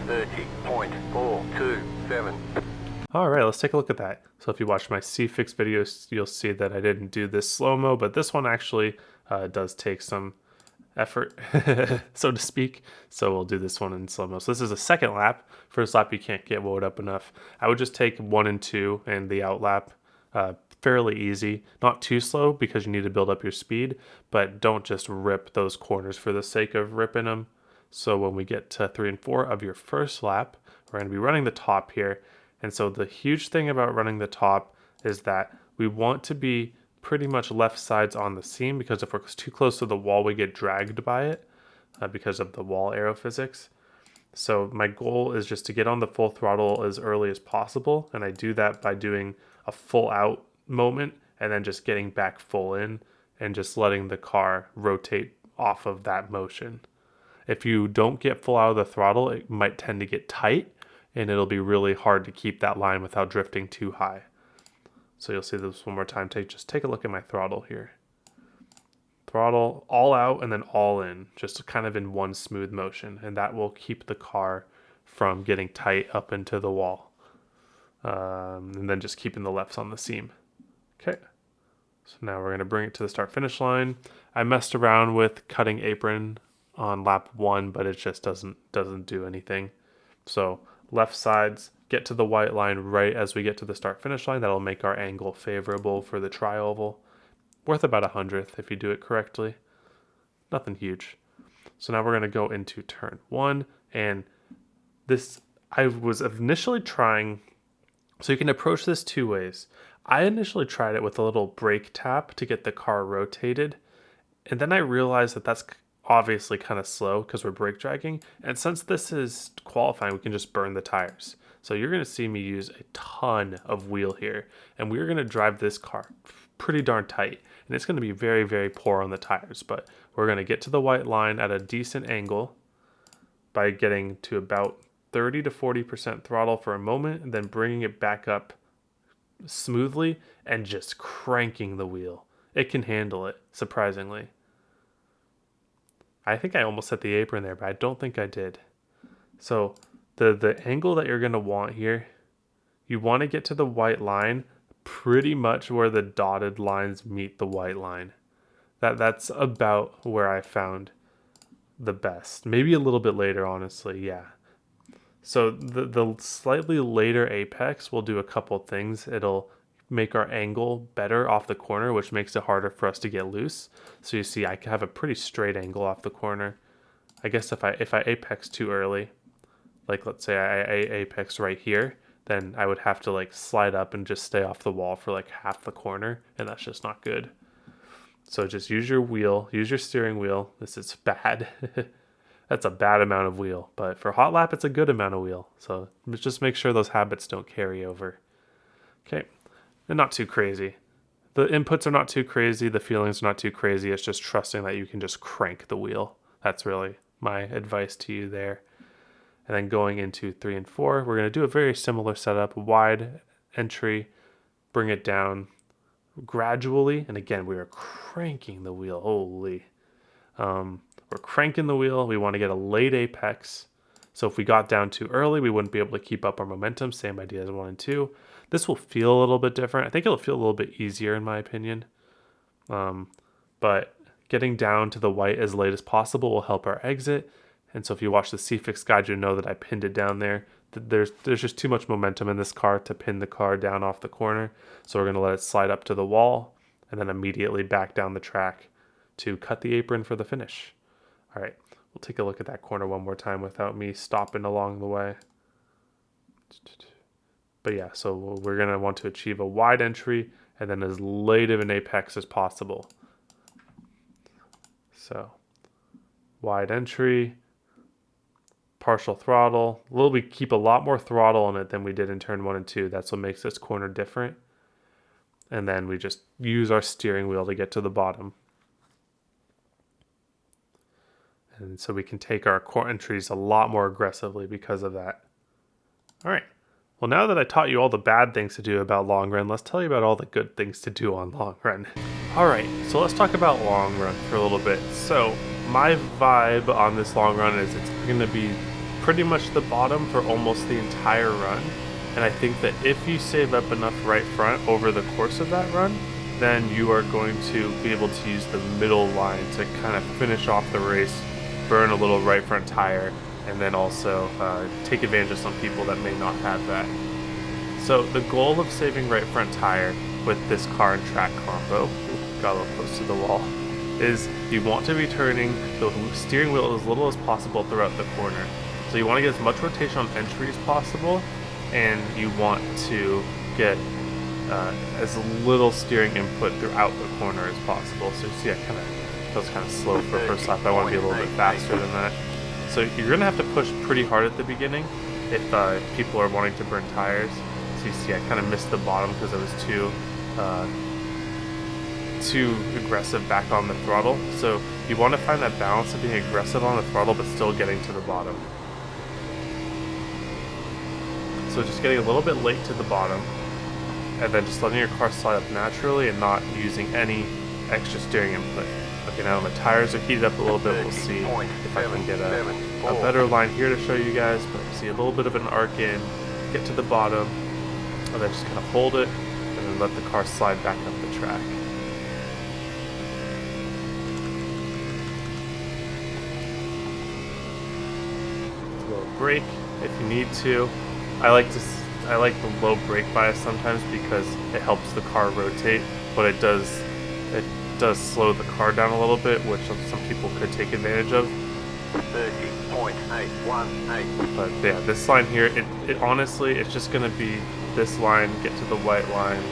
30.427. All right, let's take a look at that. So if you watch my C-Fix videos, you'll see that I didn't do this slow-mo, but this one actually does take some effort, so to speak. So we'll do this one in slow-mo. So this is a second lap. First lap, you can't get woed up enough. I would just take 1 and 2 and the out lap. Fairly easy, not too slow because you need to build up your speed, but don't just rip those corners for the sake of ripping them. So when we get to 3 and 4 of your first lap, we're going to be running the top here. And so the huge thing about running the top is that we want to be pretty much left sides on the seam, because if we're too close to the wall, we get dragged by it because of the wall aero physics. So my goal is just to get on the full throttle as early as possible. And I do that by doing a full out moment and then just getting back full in and just letting the car rotate off of that motion. If you don't get full out of the throttle, it might tend to get tight and it'll be really hard to keep that line without drifting too high. So you'll see this one more time. Just take a look at my throttle here. Throttle all out and then all in, just kind of in one smooth motion, and that will keep the car from getting tight up into the wall. And then just keeping the lefts on the seam. Okay, so now we're going to bring it to the start finish line. I messed around with cutting apron on lap 1, but it just doesn't do anything. So left sides, get to the white line right as we get to the start finish line. That'll make our angle favorable for the tri-oval. Worth about 100th if you do it correctly. Nothing huge. So now we're going to go into turn 1, and this I was initially trying. So you can approach this 2 ways. I initially tried it with a little brake tap to get the car rotated, and then I realized that that's obviously kind of slow because we're brake dragging, and since this is qualifying, we can just burn the tires. So you're going to see me use a ton of wheel here, and we're going to drive this car pretty darn tight, and it's going to be very, very poor on the tires, but we're going to get to the white line at a decent angle by getting to about 30 to 40% throttle for a moment, and then bringing it back up smoothly and just cranking the wheel. It can handle it, surprisingly. I think I almost hit the apron there, but I don't think I did. So the angle that you're going to want here, you want to get to the white line pretty much where the dotted lines meet the white line. That's about where I found the best. Maybe a little bit later, honestly, yeah. So the slightly later apex will do a couple things. It'll make our angle better off the corner, which makes it harder for us to get loose. So you see I have a pretty straight angle off the corner. I guess if I apex too early, like let's say I apex right here, then I would have to like slide up and just stay off the wall for like half the corner, and that's just not good. So just use your wheel, use your steering wheel. This is bad. That's a bad amount of wheel, but for hot lap, it's a good amount of wheel. So just make sure those habits don't carry over. Okay, and not too crazy. The inputs are not too crazy. The feelings are not too crazy. It's just trusting that you can just crank the wheel. That's really my advice to you there. And then going into 3 and 4, we're going to do a very similar setup, wide entry, bring it down gradually. And again, we are cranking the wheel. Holy. We're cranking the wheel. We want to get a late apex. So if we got down too early, we wouldn't be able to keep up our momentum. Same idea as 1 and 2. This will feel a little bit different. I think it'll feel a little bit easier in my opinion. But getting down to the white as late as possible will help our exit. And so if you watch the C-Fix guide, you'll know that I pinned it down there. There's just too much momentum in this car to pin the car down off the corner. So we're going to let it slide up to the wall and then immediately back down the track to cut the apron for the finish. All right, we'll take a look at that corner one more time without me stopping along the way. But yeah, so we're going to want to achieve a wide entry and then as late of an apex as possible. So wide entry, partial throttle. We keep a lot more throttle on it than we did in turn 1 and 2. That's what makes this corner different. And then we just use our steering wheel to get to the bottom. And so we can take our core entries a lot more aggressively because of that. All right. Well, now that I taught you all the bad things to do about long run, let's tell you about all the good things to do on long run. All right, so let's talk about long run for a little bit. So my vibe on this long run is it's going to be pretty much the bottom for almost the entire run. And I think that if you save up enough right front over the course of that run, then you are going to be able to use the middle line to kind of finish off the race, burn a little right front tire, and then also take advantage of some people that may not have that. So the goal of saving right front tire with this car and track combo, got a little close to the wall, is you want to be turning the steering wheel as little as possible throughout the corner. So you want to get as much rotation on entry as possible, and you want to get as little steering input throughout the corner as possible. So you see I was kind of slow for first lap. I want to be a little bit faster than that. So you're going to have to push pretty hard at the beginning if people are wanting to burn tires. So you see I kind of missed the bottom because I was too aggressive back on the throttle. So you want to find that balance of being aggressive on the throttle but still getting to the bottom. So just getting a little bit late to the bottom, and then just letting your car slide up naturally and not using any extra steering input. Okay, now my tires are heated up a little bit. We'll see if I can get a better line here to show you guys, but you see a little bit of an arc in, get to the bottom, and then just kind of hold it, and then let the car slide back up the track. A little brake if you need to. I like the low brake bias sometimes because it helps the car rotate, but it does slow the car down a little bit, which some people could take advantage of. 30.818. But yeah, this line here, it honestly, it's just gonna be this line, get to the white line,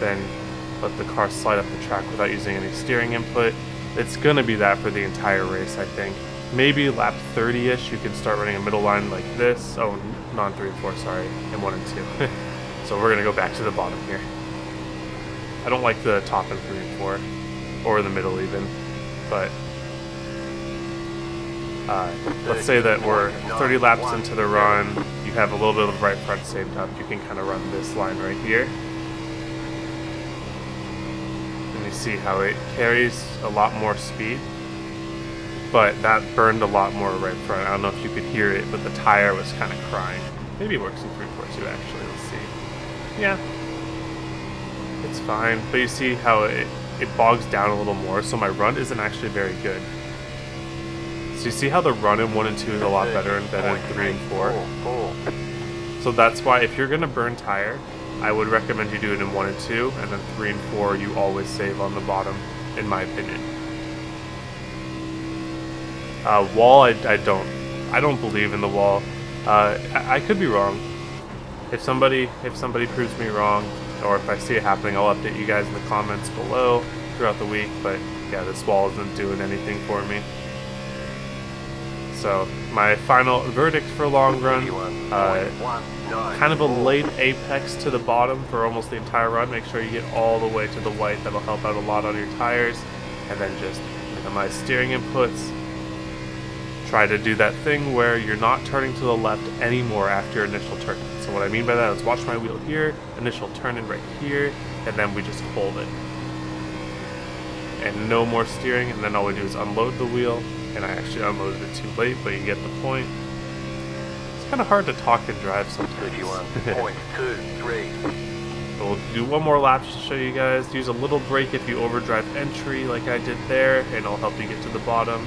then let the car slide up the track without using any steering input. It's gonna be that for the entire race, I think. Maybe lap 30-ish, you can start running a middle line like this. Oh, not 3 and 4, sorry, and 1 and 2. So we're gonna go back to the bottom here. I don't like the top in 3 and 4, or the middle even, but let's say that we're 30 laps into the run, you have a little bit of right front saved up, you can kind of run this line right here. And you see how it carries a lot more speed, but that burned a lot more right front. I don't know if you could hear it, but the tire was kind of crying. Maybe it works in 3.4 actually, let's see. Yeah, it's fine, but you see how it bogs down a little more, so my run isn't actually very good. So you see how the run in 1 and 2 is a lot better than in 3 and 4? So that's why if you're gonna burn tire, I would recommend you do it in 1 and 2, and then 3 and 4 you always save on the bottom, in my opinion. Wall, I don't believe in the wall. I could be wrong. If somebody proves me wrong, or if I see it happening, I'll update you guys in the comments below throughout the week. But yeah, this wall isn't doing anything for me. So my final verdict for long run, kind of a late apex to the bottom for almost the entire run. Make sure you get all the way to the white. That'll help out a lot on your tires. And then just minimize steering inputs. Try to do that thing where you're not turning to the left anymore after your initial turn. So what I mean by that is watch my wheel here, initial turn in right here, and then we just hold it. And no more steering, and then all we do is unload the wheel, and I actually unloaded it too late, but you get the point. It's kind of hard to talk and drive sometimes. 31.23. We'll do one more lap to show you guys. Use a little brake if you overdrive entry like I did there, and it'll help you get to the bottom.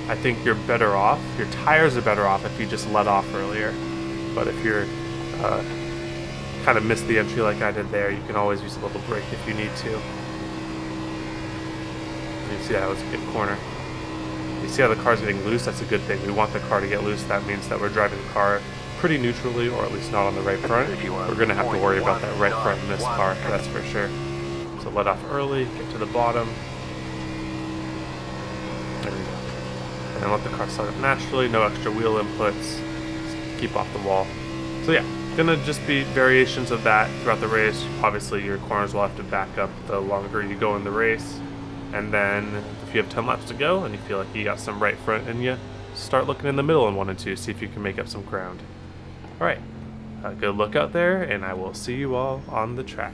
I think you're better off, your tires are better off if you just let off earlier. But if you're kind of missed the entry like I did there, you can always use a little brake if you need to. You see that was a good corner. You see how the car's getting loose? That's a good thing. We want the car to get loose. That means that we're driving the car pretty neutrally, or at least not on the right front. We're going to have to worry about that right front in this car, that's for sure. So let off early, get to the bottom. There we go. And then let the car slide up naturally, no extra wheel inputs, just keep off the wall. So yeah, gonna just be variations of that throughout the race. Obviously your corners will have to back up the longer you go in the race. And then if you have 10 laps to go and you feel like you got some right front in you, start looking in the middle in 1 and 2, see if you can make up some ground. Alright, good luck out there, and I will see you all on the track.